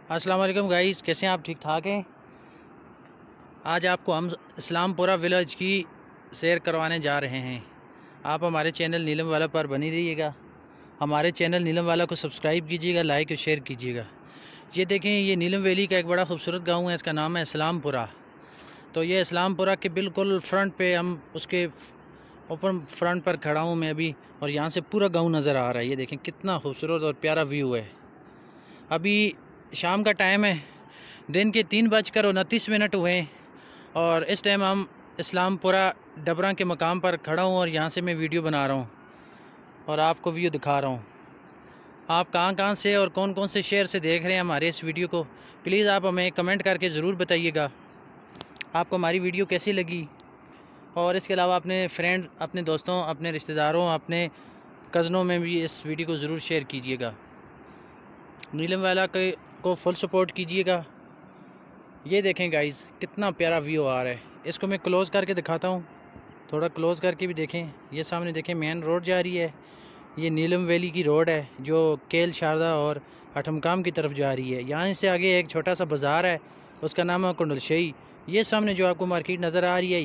अस्सलाम वालेकुम गाइस, कैसे हैं आप? ठीक ठाक हैं। आज आपको हम इस्लामपुरा विलेज की सैर करवाने जा रहे हैं। आप हमारे चैनल नीलम वाला पर बनी रहिएगा। हमारे चैनल नीलम वाला को सब्सक्राइब कीजिएगा, लाइक और शेयर कीजिएगा। ये देखें, ये नीलम वैली का एक बड़ा खूबसूरत गांव है, इसका नाम है इस्लामपुरा। तो ये इस्लामपुरा के बिल्कुल फ्रंट पे, हम उसके ओपन फ्रंट पर खड़ा हूँ मैं अभी, और यहाँ से पूरा गाँव नज़र आ रहा है। ये देखें कितना खूबसूरत और प्यारा व्यू है। अभी शाम का टाइम है, दिन के 3:29 हुए हैं और इस टाइम हम इस्लामपुरा डबरा के मकाम पर खड़ा हूँ और यहाँ से मैं वीडियो बना रहा हूँ और आपको व्यू दिखा रहा हूँ। आप कहाँ कहाँ से और कौन कौन से शहर से देख रहे हैं हमारे इस वीडियो को, प्लीज़ आप हमें कमेंट करके ज़रूर बताइएगा आपको हमारी वीडियो कैसी लगी। और इसके अलावा अपने फ्रेंड, अपने दोस्तों, अपने रिश्तेदारों, अपने कज़नों में भी इस वीडियो को ज़रूर शेयर कीजिएगा। नीलम वाला को फुल सपोर्ट कीजिएगा। ये देखें गाइस, कितना प्यारा व्यू आ रहा है। इसको मैं क्लोज़ करके दिखाता हूँ, थोड़ा क्लोज़ करके भी देखें। ये सामने देखें मेन रोड जा रही है, ये नीलम वैली की रोड है जो केल शारदा और अठमकाम की तरफ जा रही है। यहाँ से आगे एक छोटा सा बाज़ार है, उसका नाम है कुंडलशही। ये सामने जो आपको मार्केट नज़र आ रही है,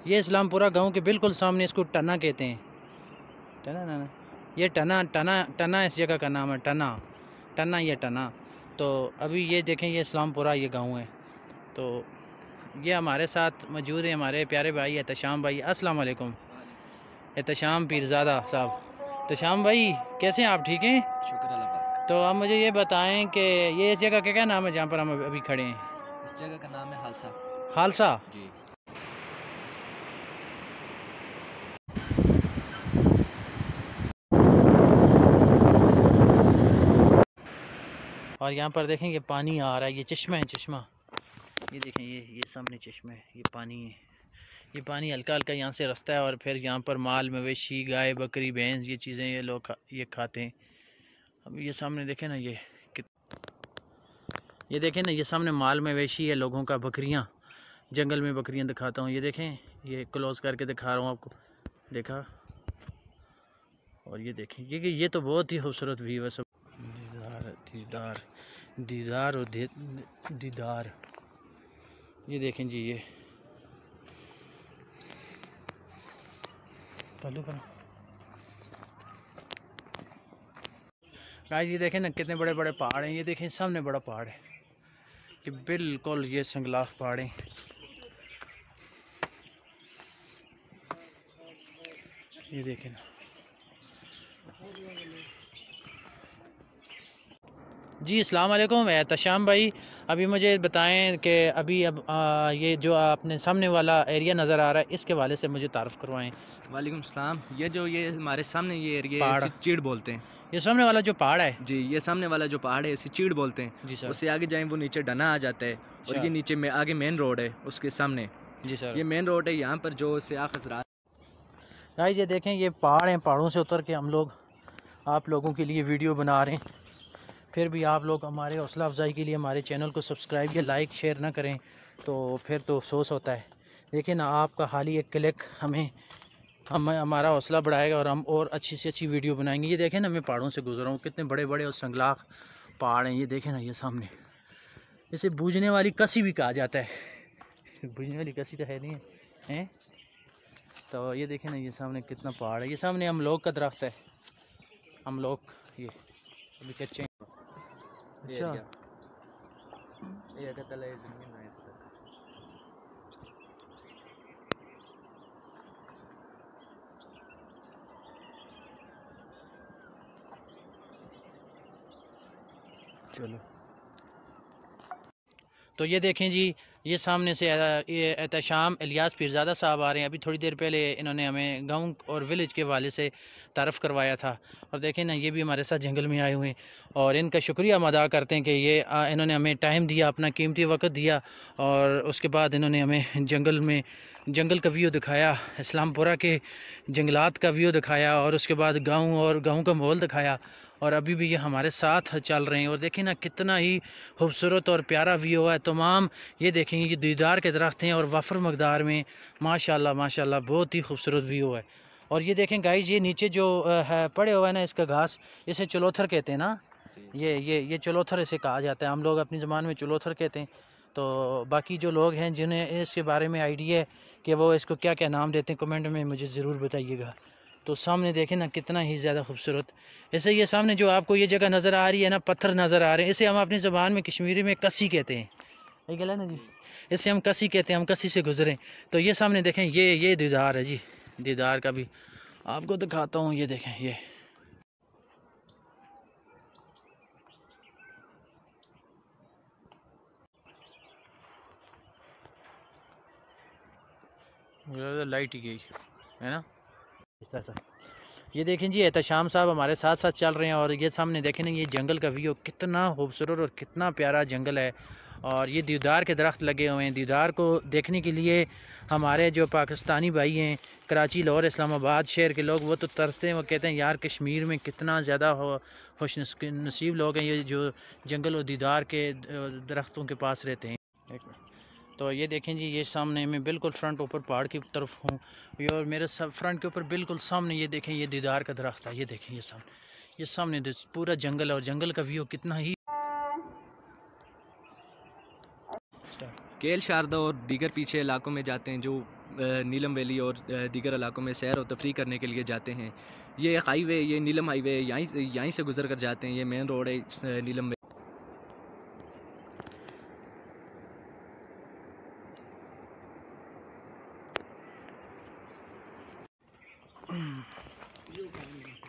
ये इस्लामपुरा गाँव के बिल्कुल सामने, इसको टना कहते हैं। टना ना, ये टना इस जगह का नाम है, टना या टना। तो अभी ये देखें, ये इस्लामपुरा ये गांव है। तो ये हमारे साथ मौजूद है हमारे प्यारे भाई एहतशाम भाई। अस्सलाम वालेकुम। एहतशाम पीरज़ादा साहब। एहतशाम भाई, कैसे हैं आप? ठीक हैं, शुक्र अल्लाह। तो आप मुझे ये बताएं कि ये इस जगह का क्या नाम है जहाँ पर हम अभी खड़े हैं? इस जगह का नाम है हालसा हालसा जी। और यहाँ पर देखें ये पानी आ रहा है, ये चश्मा है, चश्मा। ये देखें, ये सामने चश्मा है, ये पानी है। ये पानी हल्का हल्का यहाँ से रास्ता है और फिर यहाँ पर माल मवेशी, गाय बकरी भैंस, ये चीज़ें ये लोग ये खाते हैं। अब ये सामने देखें ना, ये देखें ना, ये सामने माल मवेशी है लोगों का, बकरियाँ, जंगल में बकरियाँ दिखाता हूँ। ये देखें, ये क्लोज करके दिखा रहा हूँ आपको, देखा। और ये देखें, ये तो बहुत ही खूबसूरत व्यू है। सब दीदार दीदार दीदार और दीदार। ये देखें जी, ये चालू करो गाइस। ये देखें ना, कितने बड़े बड़े पहाड़ हैं। ये देखें सामने बड़ा पहाड़ है, ये बिल्कुल ये संगलाफ पहाड़ है। ये देखें ना जी। अस्सलाम वालेकुम एहतशाम भाई, अभी मुझे बताएं कि अभी ये जो आपने सामने वाला एरिया नज़र आ रहा है, इसके वाले से मुझे तारुफ करवाएं। वालेकुम सलाम। ये हमारे सामने ये एरिया, पहाड़, इसे चीड़ बोलते हैं। ये सामने वाला जो पहाड़ है जी, ये सामने वाला जो पहाड़ है इसे चीड़ बोलते हैं। जी सर। उससे आगे जाएं वो नीचे डना आ जाता है और ये नीचे में आगे मेन रोड है उसके सामने। जी सर, ये मेन रोड है। यहाँ पर जो सियाह हज़रात गाइस, ये देखें, ये पहाड़ हैं, पहाड़ों से उतर के हम लोग आप लोगों के लिए वीडियो बना रहे हैं। फिर भी आप लोग हमारे हौसला अफजाई के लिए हमारे चैनल को सब्सक्राइब या लाइक शेयर ना करें तो फिर तो अफसोस होता है। देखिए ना, आपका हाली एक क्लिक हमारा हौसला बढ़ाएगा और हम और अच्छी से अच्छी वीडियो बनाएंगे। ये देखें ना, मैं पहाड़ों से गुजरा हूँ, कितने बड़े बड़े और संगलाख पहाड़ हैं। ये देखें ना, ये सामने, इसे बूझने वाली कसी भी कहा जाता है। बूझने वाली कसी तो है नहीं है? तो ये देखें ना, ये सामने कितना पहाड़ है। ये सामने हम लोग का दरख्त है, हम लोग ये अभी कच्चे। अच्छा, ये तले ज़मीन है तक। चलो, तो ये देखें जी, ये सामने से ये एहतशाम इलियास पीरज़ादा साहब आ रहे हैं। अभी थोड़ी देर पहले इन्होंने हमें गांव और विलेज के हवाले से तारफ़ करवाया था। और देखें ना, ये भी हमारे साथ जंगल में आए हुए हैं और इनका शुक्रिया हम अदा करते हैं कि ये इन्होंने हमें टाइम दिया, अपना कीमती वक्त दिया और उसके बाद इन्होंने हमें जंगल का व्यू दिखाया, इस्लामपुरा के जंगलात का व्यू दिखाया और उसके बाद गाँव का माहौल दिखाया। और अभी भी ये हमारे साथ चल रहे हैं। और देखें ना, कितना ही खूबसूरत और प्यारा व्यू है तमाम। ये देखेंगे, ये दीदार के दरख्त हैं और वाफर मकदार में, माशाल्लाह माशाल्लाह, बहुत ही खूबसूरत व्यू है। और ये देखें गाइस, ये नीचे जो है पड़े हुआ है ना, इसका घास, इसे चलोथर कहते हैं ना। ये चुलोथर इसे कहा जाता है, हम लोग अपनी ज़बान में चुलोथर कहते हैं। तो बाकी जो लोग हैं जिन्हें इसके बारे में आइडिया है कि वो इसको क्या क्या नाम देते हैं, कमेंट में मुझे ज़रूर बताइएगा। तो सामने देखें ना कितना ही ज़्यादा खूबसूरत। ऐसे ये सामने जो आपको ये जगह नज़र आ रही है ना, पत्थर नज़र आ रहे हैं, इसे हम अपनी ज़बान में कश्मीरी में कसी कहते हैं। ये गला ना जी, इसे हम कसी कहते हैं, हम कसी से गुजरें। तो ये सामने देखें, ये दीदार है जी, दीदार का भी आपको दिखाता हूँ। ये देखें, ये लाइट ही गई है ना इस तरह से। ये देखें जी, एहतशाम साहब हमारे साथ साथ चल रहे हैं और ये सामने देखें ना, ये जंगल का व्यू कितना खूबसूरत और कितना प्यारा जंगल है। और ये देवदार के दरख्त लगे हुए हैं। देवदार को देखने के लिए हमारे जो पाकिस्तानी भाई हैं, कराची, लाहौर, इस्लामाबाद शहर के लोग, वो तो तरसते हैं। वो कहते हैं यार कश्मीर में कितना ज़्यादा खुश नसीब लोग हैं ये जो जंगल और देवदार के दरख्तों के पास रहते हैं। तो ये देखें जी, ये सामने मैं बिल्कुल फ्रंट ऊपर पहाड़ की तरफ हूँ और मेरे सब फ्रंट के ऊपर बिल्कुल सामने ये देखें, ये देवदार का दरख्त है। ये देखें, ये सामने पूरा जंगल है और जंगल का व्यू कितना ही। केल शारदा और दीगर पीछे इलाकों में जाते हैं, जो नीलम वैली और दीगर इलाकों में सैर और तफरी करने के लिए जाते हैं। ये हाईवे, ये नीलम हाईवे यहीं से गुजर कर जाते हैं। ये मेन रोड है नीलम में।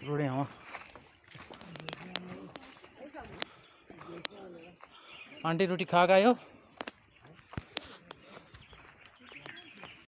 रोड़े हाँ आंटी रोटी खा के आए हो।